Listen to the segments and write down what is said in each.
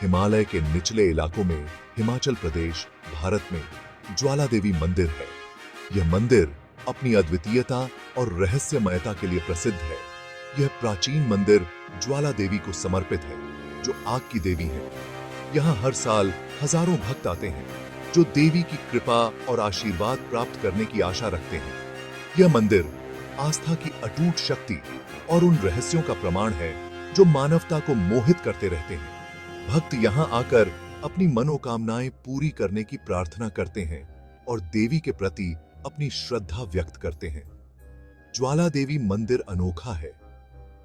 हिमालय के निचले इलाकों में हिमाचल प्रदेश, भारत में ज्वाला देवी मंदिर है। यह मंदिर अपनी अद्वितीयता और रहस्यमयता के लिए प्रसिद्ध है। यह प्राचीन मंदिर ज्वाला देवी को समर्पित है, जो आग की देवी है। यहाँ हर साल हजारों भक्त आते हैं, जो देवी की कृपा और आशीर्वाद प्राप्त करने की आशा रखते हैं। यह मंदिर आस्था की अटूट शक्ति और उन रहस्यों का प्रमाण है जो मानवता को मोहित करते रहते हैं। भक्त यहाँ आकर अपनी मनोकामनाएं पूरी करने की प्रार्थना करते हैं और देवी के प्रति अपनी श्रद्धा व्यक्त करते हैं। ज्वाला देवी मंदिर अनोखा है।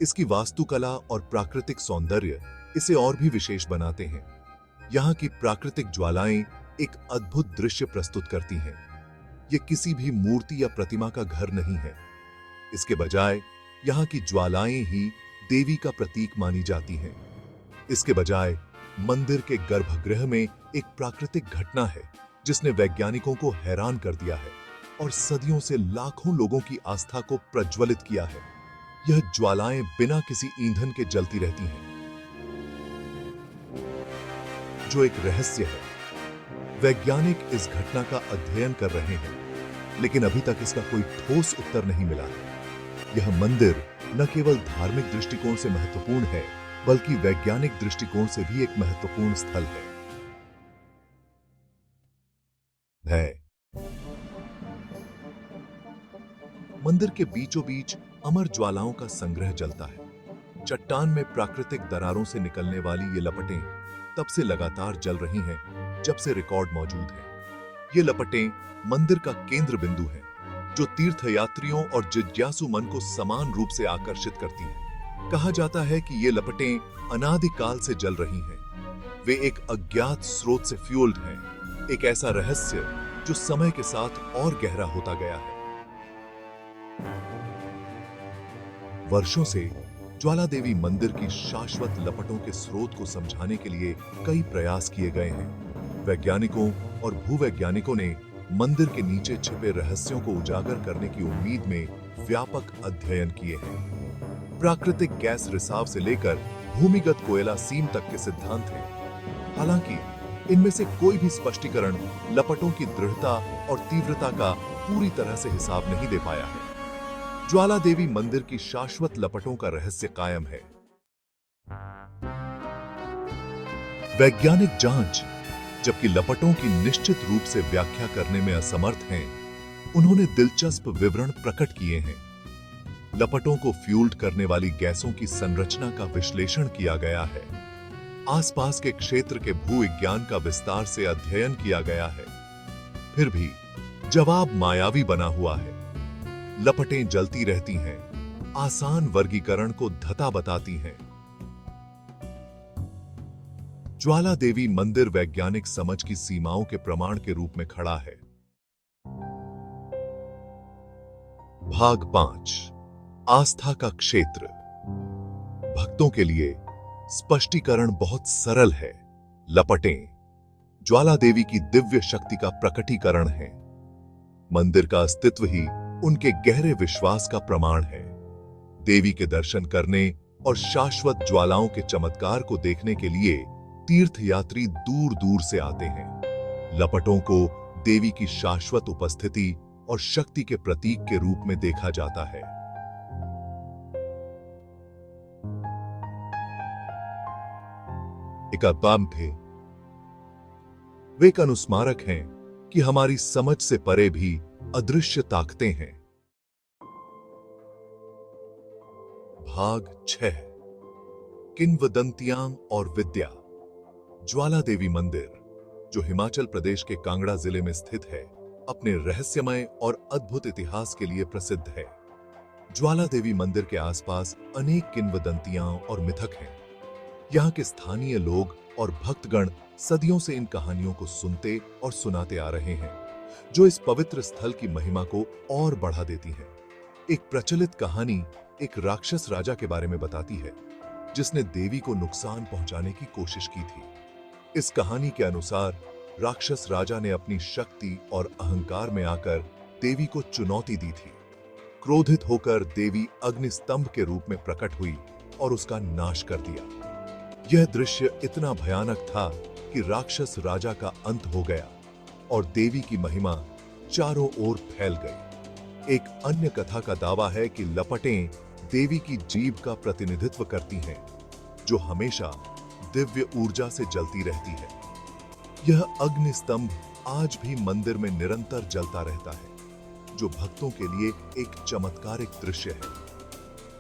इसकी वास्तुकला और प्राकृतिक सौंदर्य इसे और भी विशेष बनाते हैं। यहाँ की प्राकृतिक ज्वालाएं एक अद्भुत दृश्य प्रस्तुत करती हैं। ये किसी भी मूर्ति या प्रतिमा का घर नहीं है। इसके बजाय यहाँ की ज्वालाएं ही देवी का प्रतीक मानी जाती हैं। इसके बजाय मंदिर के गर्भगृह में एक प्राकृतिक घटना है जिसने वैज्ञानिकों को हैरान कर दिया है और सदियों से लाखों लोगों की आस्था को प्रज्वलित किया है। यह ज्वालाएं बिना किसी ईंधन के जलती रहती हैं, जो एक रहस्य है। वैज्ञानिक इस घटना का अध्ययन कर रहे हैं, लेकिन अभी तक इसका कोई ठोस उत्तर नहीं मिला है। यह मंदिर न केवल धार्मिक दृष्टिकोण से महत्वपूर्ण है, बल्कि वैज्ञानिक दृष्टिकोण से भी एक महत्वपूर्ण स्थल है। भय। मंदिर के बीचों बीच अमर ज्वालाओं का संग्रह जलता है। चट्टान में प्राकृतिक दरारों से निकलने वाली ये लपटें तब से लगातार जल रही हैं जब से रिकॉर्ड मौजूद है। ये लपटें मंदिर का केंद्र बिंदु हैं, जो तीर्थयात्रियों और जिज्ञासु मन को समान रूप से आकर्षित करती हैं। कहा जाता है कि ये लपटें अनादिकाल से जल रही हैं। वे एक अज्ञात स्रोत से फ्यूल्ड हैं, एक ऐसा रहस्य जो समय के साथ और गहरा होता गया है। वर्षों से ज्वाला देवी मंदिर की शाश्वत लपटों के स्रोत को समझाने के लिए कई प्रयास किए गए हैं। वैज्ञानिकों और भूवैज्ञानिकों ने मंदिर के नीचे छिपे रहस्यों को उजागर करने की उम्मीद में व्यापक अध्ययन किए हैं। प्राकृतिक गैस रिसाव से लेकर भूमिगत कोयला सीम तक के सिद्धांत हैं। हालांकि इनमें से कोई भी स्पष्टीकरण लपटों की दृढ़ता और तीव्रता का पूरी तरह से हिसाब नहीं दे पाया है। ज्वाला देवी मंदिर की शाश्वत लपटों का रहस्य कायम है। वैज्ञानिक जांच, जबकि लपटों की निश्चित रूप से व्याख्या करने में असमर्थ हैं, उन्होंने दिलचस्प विवरण प्रकट किए हैं। लपटों को फ्यूल्ड करने वाली गैसों की संरचना का विश्लेषण किया गया है। आसपास के क्षेत्र के भूविज्ञान का विस्तार से अध्ययन किया गया है। फिर भी जवाब मायावी बना हुआ है। लपटें जलती रहती हैं, आसान वर्गीकरण को धता बताती हैं। ज्वाला देवी मंदिर वैज्ञानिक समझ की सीमाओं के प्रमाण के रूप में खड़ा है। भाग 5, आस्था का क्षेत्र। भक्तों के लिए स्पष्टीकरण बहुत सरल है। लपटें ज्वाला देवी की दिव्य शक्ति का प्रकटीकरण है। मंदिर का अस्तित्व ही उनके गहरे विश्वास का प्रमाण है। देवी के दर्शन करने और शाश्वत ज्वालाओं के चमत्कार को देखने के लिए तीर्थयात्री दूर दूर से आते हैं। लपटों को देवी की शाश्वत उपस्थिति और शक्ति के प्रतीक के रूप में देखा जाता है। एक अल्बम थे। वे एक अनुस्मारक हैं कि हमारी समझ से परे भी अदृश्य ताकतें हैं। भाग 6, किंवदंतियां और विद्या। ज्वाला देवी मंदिर, जो हिमाचल प्रदेश के कांगड़ा जिले में स्थित है, अपने रहस्यमय और अद्भुत इतिहास के लिए प्रसिद्ध है। ज्वाला देवी मंदिर के आसपास अनेक किंवदंतियां और मिथक हैं। यहाँ के स्थानीय लोग और भक्तगण सदियों से इन कहानियों को सुनते और सुनाते आ रहे हैं, जो इस पवित्र स्थल की महिमा को और बढ़ा देती है। एक प्रचलित कहानी एक राक्षस राजा के बारे में बताती है, जिसने देवी को नुकसान पहुंचाने की कोशिश की थी। इस कहानी के अनुसार राक्षस राजा ने अपनी शक्ति और अहंकार में आकर देवी को चुनौती दी थी। क्रोधित होकर देवी अग्निस्तंभ के रूप में प्रकट हुई और उसका नाश कर दिया। यह दृश्य इतना भयानक था कि राक्षस राजा का अंत हो गया और देवी की महिमा चारों ओर फैल गई। एक अन्य कथा का दावा है कि लपटें देवी की जीभ का प्रतिनिधित्व करती हैं, जो हमेशा दिव्य ऊर्जा से जलती रहती है। यह अग्नि स्तंभ आज भी मंदिर में निरंतर जलता रहता है, जो भक्तों के लिए एक चमत्कारिक दृश्य है।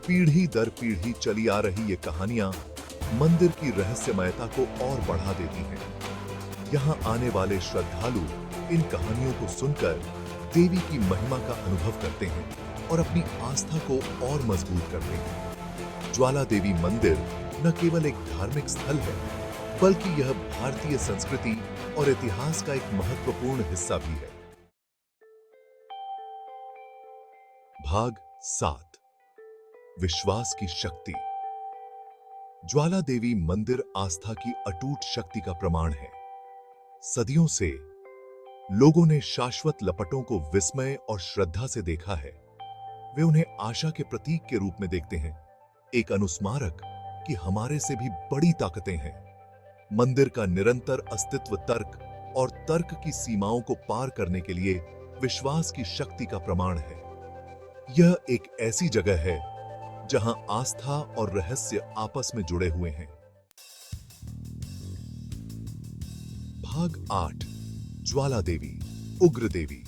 पीढ़ी दर पीढ़ी चली आ रही ये कहानियां मंदिर की रहस्यमयता को और बढ़ा देती हैं। यहाँ आने वाले श्रद्धालु इन कहानियों को सुनकर देवी की महिमा का अनुभव करते हैं और अपनी आस्था को और मजबूत करते हैं। ज्वाला देवी मंदिर न केवल एक धार्मिक स्थल है, बल्कि यह भारतीय संस्कृति और इतिहास का एक महत्वपूर्ण हिस्सा भी है। भाग 7, विश्वास की शक्ति। ज्वाला देवी मंदिर आस्था की अटूट शक्ति का प्रमाण है। सदियों से लोगों ने शाश्वत लपटों को विस्मय और श्रद्धा से देखा है। वे उन्हें आशा के प्रतीक के रूप में देखते हैं, एक अनुस्मारक कि हमारे से भी बड़ी ताकतें हैं। मंदिर का निरंतर अस्तित्व तर्क और तर्क की सीमाओं को पार करने के लिए विश्वास की शक्ति का प्रमाण है। यह एक ऐसी जगह है जहां आस्था और रहस्य आपस में जुड़े हुए हैं। भाग 8, ज्वाला देवी, उग्र देवी।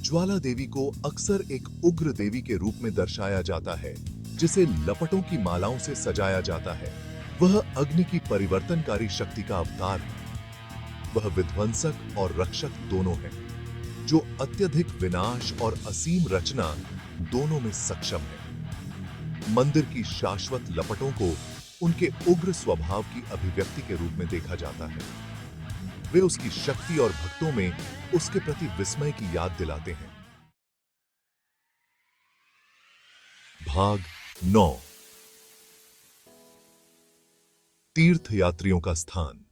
ज्वाला देवी को अक्सर एक उग्र देवी के रूप में दर्शाया जाता है, जिसे लपटों की मालाओं से सजाया जाता है। वह अग्नि की परिवर्तनकारी शक्ति का अवतार है। वह विध्वंसक और रक्षक दोनों है, जो अत्यधिक विनाश और असीम रचना दोनों में सक्षम है। मंदिर की शाश्वत लपटों को उनके उग्र स्वभाव की अभिव्यक्ति के रूप में देखा जाता है। वे उसकी शक्ति और भक्तों में उसके प्रति विस्मय की याद दिलाते हैं। भाग 9, तीर्थयात्रियों का स्थान।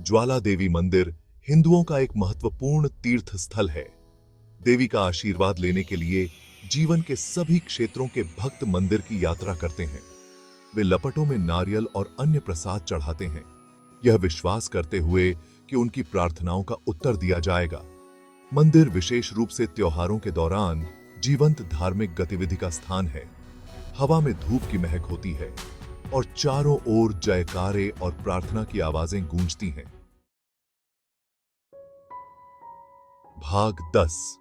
ज्वाला देवी मंदिर हिंदुओं का एक महत्वपूर्ण तीर्थ स्थल है। देवी का आशीर्वाद लेने के लिए जीवन के सभी क्षेत्रों के भक्त मंदिर की यात्रा करते हैं। वे लपटों में नारियल और अन्य प्रसाद चढ़ाते हैं, यह विश्वास करते हुए कि उनकी प्रार्थनाओं का उत्तर दिया जाएगा। मंदिर विशेष रूप से त्योहारों के दौरान जीवंत धार्मिक गतिविधि का स्थान है। हवा में धूप की महक होती है और चारों ओर जयकारे और प्रार्थना की आवाजें गूंजती हैं। भाग 10,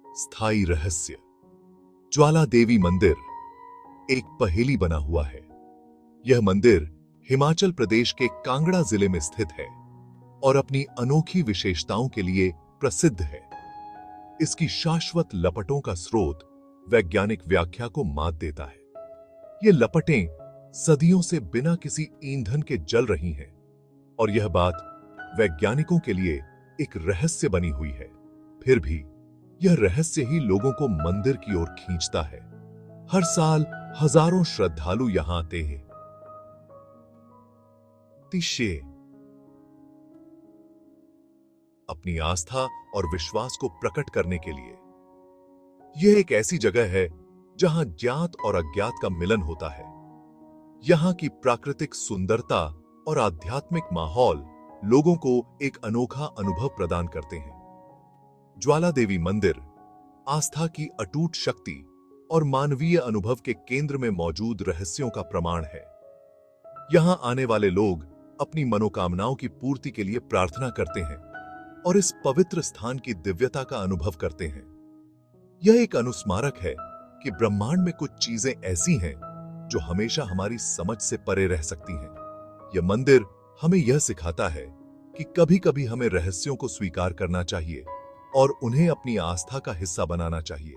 स्थायी रहस्य। ज्वाला देवी मंदिर एक पहेली बना हुआ है। यह मंदिर हिमाचल प्रदेश के कांगड़ा जिले में स्थित है और अपनी अनोखी विशेषताओं के लिए प्रसिद्ध है। इसकी शाश्वत लपटों का स्रोत वैज्ञानिक व्याख्या को मात देता है। ये लपटें सदियों से बिना किसी ईंधन के जल रही हैं और यह बात वैज्ञानिकों के लिए एक रहस्य बनी हुई है। फिर भी यह रहस्य ही लोगों को मंदिर की ओर खींचता है। हर साल हजारों श्रद्धालु यहां आते हैं। तिशे अपनी आस्था और विश्वास को प्रकट करने के लिए। यह एक ऐसी जगह है जहां ज्ञात और अज्ञात का मिलन होता है। यहां की प्राकृतिक सुंदरता और आध्यात्मिक माहौल लोगों को एक अनोखा अनुभव प्रदान करते हैं। ज्वाला देवी मंदिर आस्था की अटूट शक्ति और मानवीय अनुभव के केंद्र में मौजूद रहस्यों का प्रमाण है। यहां आने वाले लोग अपनी मनोकामनाओं की पूर्ति के लिए प्रार्थना करते हैं और इस पवित्र स्थान की दिव्यता का अनुभव करते हैं। यह एक अनुस्मारक है कि ब्रह्मांड में कुछ चीजें ऐसी हैं जो हमेशा हमारी समझ से परे रह सकती हैं। यह मंदिर हमें यह सिखाता है कि कभी-कभी हमें रहस्यों को स्वीकार करना चाहिए और उन्हें अपनी आस्था का हिस्सा बनाना चाहिए।